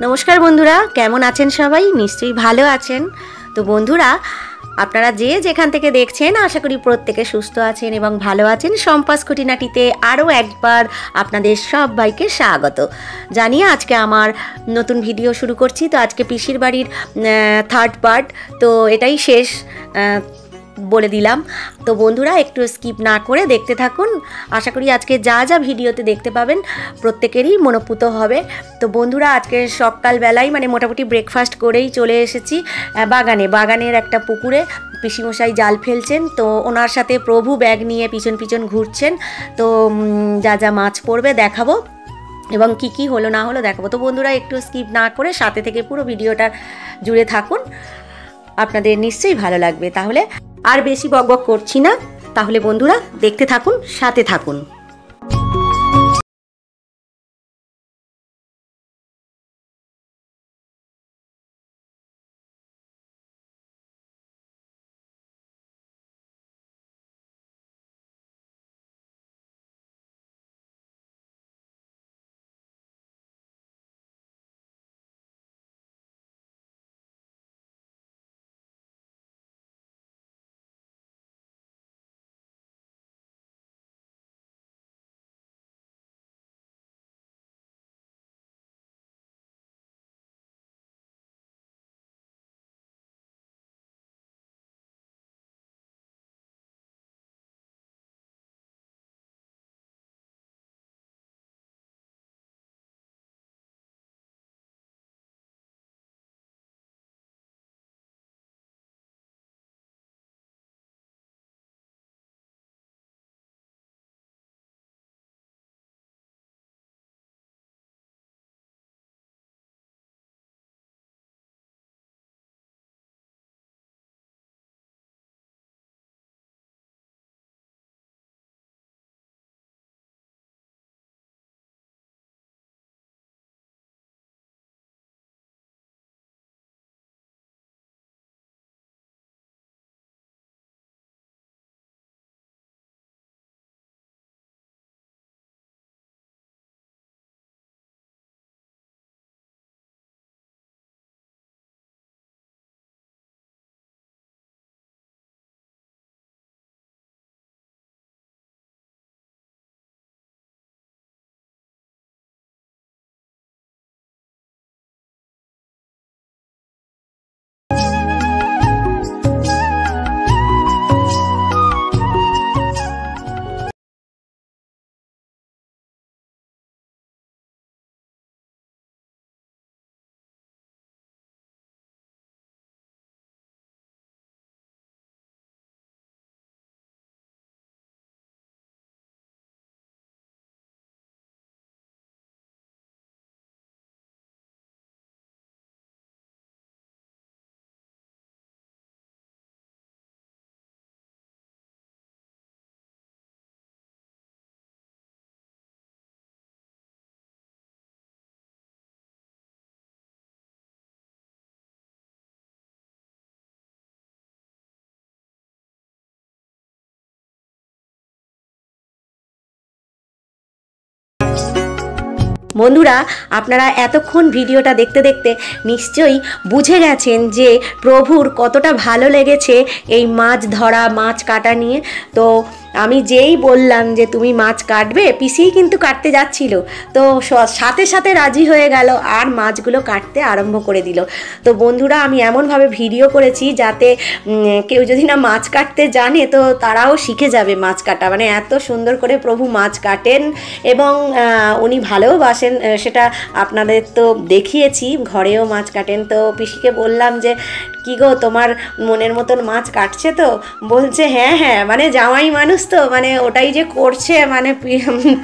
নমস্কার বন্ধুরা, কেমন আছেন সবাই? নিশ্চয়ই ভালো আছেন। তো বন্ধুরা, আপনারা যে যেখান থেকে দেখছেন আশা করি প্রত্যেকে সুস্থ আছেন এবং ভালো আছেন। সম্পাস খুঁটিনাটিতে আরও একবার আপনাদের সবাইকে স্বাগত জানিয়ে আজকে আমার নতুন ভিডিও শুরু করছি। তো আজকে পিসির বাড়ির থার্ড পার্ট, তো এটাই শেষ বলে দিলাম। তো বন্ধুরা একটু স্কিপ না করে দেখতে থাকুন। আশা করি আজকে যা যা ভিডিওতে দেখতে পাবেন প্রত্যেকেরই মনোপুত হবে। তো বন্ধুরা, আজকে সকালবেলায় মানে মোটামুটি ব্রেকফাস্ট করেই চলে এসেছি বাগানের একটা পুকুরে। পিসিমশাই জাল ফেলছেন, তো ওনার সাথে প্রভু ব্যাগ নিয়ে পিছন পিছন ঘুরছেন। তো যা যা মাছ পড়বে দেখাবো এবং কি কি হলো না হলো দেখাবো। তো বন্ধুরা একটু স্কিপ না করে সাথে থেকে পুরো ভিডিওটা জুড়ে থাকুন, আপনাদের নিশ্চয়ই ভালো লাগবে। তাহলে আর বেশি বকবক করছি না, তাহলে বন্ধুরা দেখতে থাকুন, সাথে থাকুন। বন্ধুরা, আপনারা এতক্ষণ ভিডিওটা দেখতে দেখতে নিশ্চয়ই বুঝে গেছেন যে প্রভুর কতটা ভালো লেগেছে এই মাছ ধরা মাছ কাটা নিয়ে। তো আমি যেই বললাম যে তুমি মাছ কাটবে, পিসিই কিন্তু কাটতে যাচ্ছিল, তো সাথে সাথে রাজি হয়ে গেল আর মাছগুলো কাটতে আরম্ভ করে দিল। তো বন্ধুরা, আমি এমনভাবে ভিডিও করেছি যাতে কেউ যদি না মাছ কাটতে জানে তো তারাও শিখে যাবে মাছ কাটা। মানে এত সুন্দর করে প্রভু মাছ কাটেন এবং উনি ভালোবাসেন, সেটা আপনাদের তো দেখিয়েছি, ঘরেও মাছ কাটেন। তো পিসিকে বললাম যে কি গো, তোমার মনের মতন মাছ কাটছে তো? বলছে হ্যাঁ হ্যাঁ, মানে জামাই মানুষ তো, মানে ওটাই যে করছে, মানে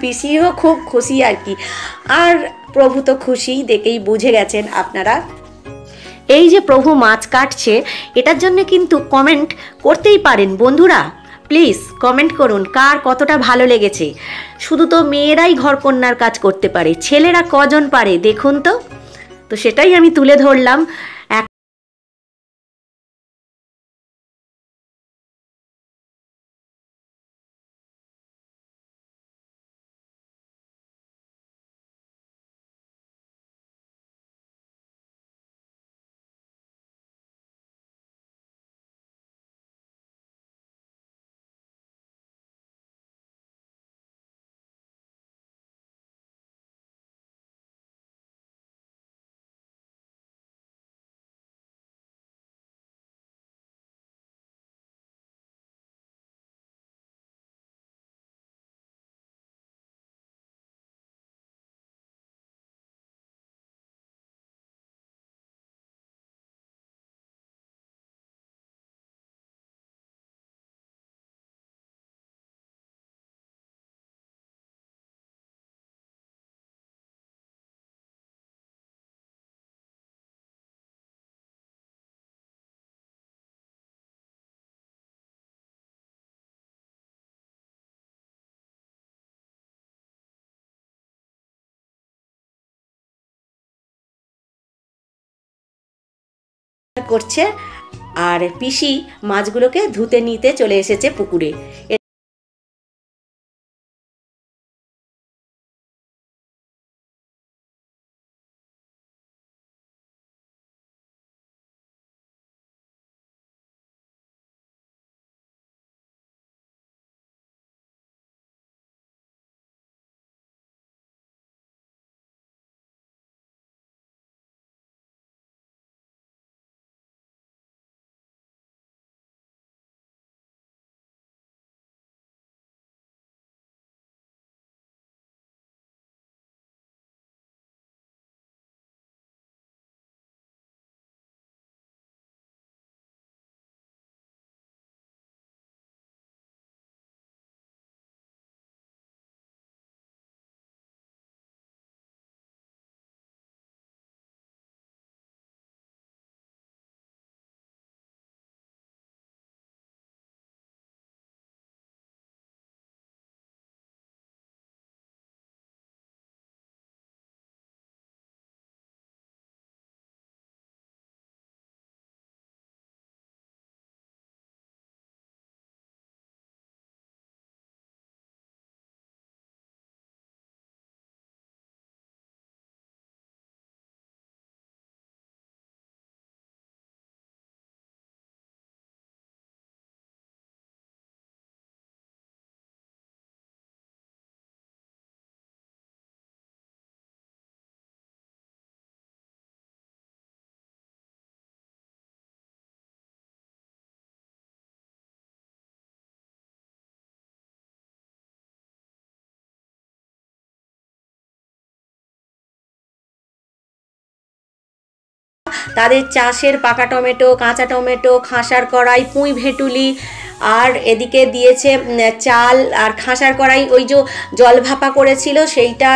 পিসিও খুব খুশি আর কি। আর প্রভু তো খুশি, দেখেই বুঝে গেছেন আপনারা। এই যে প্রভু মাছ কাটছে, এটার জন্য কিন্তু কমেন্ট করতেই পারেন বন্ধুরা। প্লিজ কমেন্ট করুন কার কতটা ভালো লেগেছে। শুধু তো মেয়েরাই ঘরকন্যার কাজ করতে পারে, ছেলেরা কজন পারে দেখুন তো। তো সেটাই আমি তুলে ধরলাম। করছে, আর পিসি মাছগুলোকে ধুতে নিতে চলে এসেছে পুকুরে। তাদের চাষের পাকা টমেটো, কাঁচা টমেটো, খাসার কড়াই, পুঁই ভেটুলি, আর এদিকে দিয়েছে চাল আর খাসার কড়াই। ওই যে জল ভাপা করেছিল সেইটা,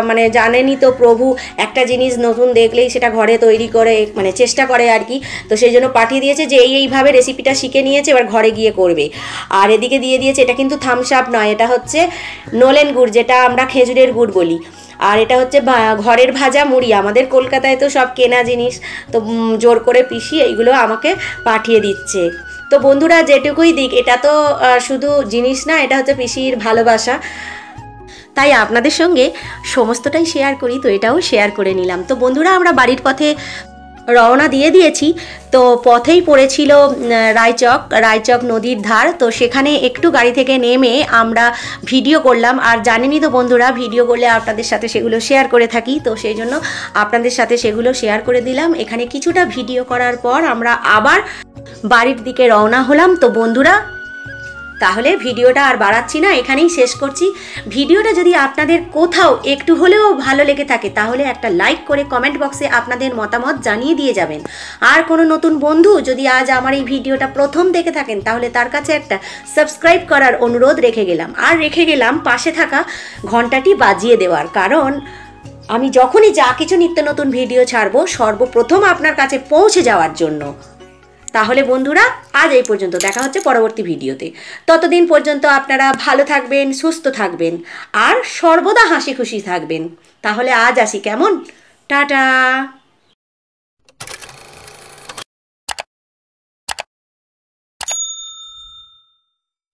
মানে জানেনই তো প্রভু একটা জিনিস নতুন দেখলেই সেটা ঘরে তৈরি করে, মানে চেষ্টা করে আর কি। তো সেই জন্য পাঠিয়ে দিয়েছে যে এইভাবে রেসিপিটা শিখে নিয়েছে, এবার ঘরে গিয়ে করবে। আর এদিকে দিয়ে দিয়েছে, এটা কিন্তু থামস আপ নয়, এটা হচ্ছে নলেন গুড়, যেটা আমরা খেজুরের গুড় বলি। আর এটা হচ্ছে ঘরের ভাজা মুড়ি, আমাদের কলকাতায় তো সব কেনা জিনিস, তো জোর করে পিসি এইগুলো আমাকে পাঠিয়ে দিচ্ছে। তো বন্ধুরা যেটুকুই দিক, এটা তো শুধু জিনিস না, এটা হচ্ছে পিসির ভালোবাসা, তাই আপনাদের সঙ্গে সমস্তটাই শেয়ার করি, তো এটাও শেয়ার করে নিলাম। তো বন্ধুরা আমরা বাড়ির পথে রওনা দিয়ে দিয়েছি। তো পথেই পড়েছিল রায়চক নদীর ধার। তো সেখানে একটু গাড়ি থেকে নেমে আমরা ভিডিও করলাম, আর জানেনই তো বন্ধুরা ভিডিও করলে আপনাদের সাথে সেগুলো শেয়ার করে থাকি, তো সেই জন্য আপনাদের সাথে সেগুলো শেয়ার করে দিলাম। এখানে কিছুটা ভিডিও করার পর আমরা আবার বাড়ির দিকে রওনা হলাম। তো বন্ধুরা তাহলে ভিডিওটা আর বাড়াচ্ছি না, এখানেই শেষ করছি। ভিডিওটা যদি আপনাদের কোথাও একটু হলেও ভালো লেগে থাকে তাহলে একটা লাইক করে কমেন্ট বক্সে আপনাদের মতামত জানিয়ে দিয়ে যাবেন। আর কোনো নতুন বন্ধু যদি আজ আমার এই ভিডিওটা প্রথম দেখে থাকেন তাহলে তার কাছে একটা সাবস্ক্রাইব করার অনুরোধ রেখে গেলাম, আর রেখে গেলাম পাশে থাকা ঘন্টাটি বাজিয়ে দেওয়ার, কারণ আমি যখনই যা কিছু নিত্য নতুন ভিডিও ছাড়বো সর্বপ্রথম আপনার কাছে পৌঁছে যাওয়ার জন্য। তাহলে বন্ধুরা আজ এই পর্যন্ত, দেখা হচ্ছে পরবর্তী ভিডিওতে। ততদিন পর্যন্ত আপনারা ভালো থাকবেন, সুস্থ থাকবেন, আর সর্বদা হাসি খুশি থাকবেন। তাহলে আজ আসি, কেমন? টাটা।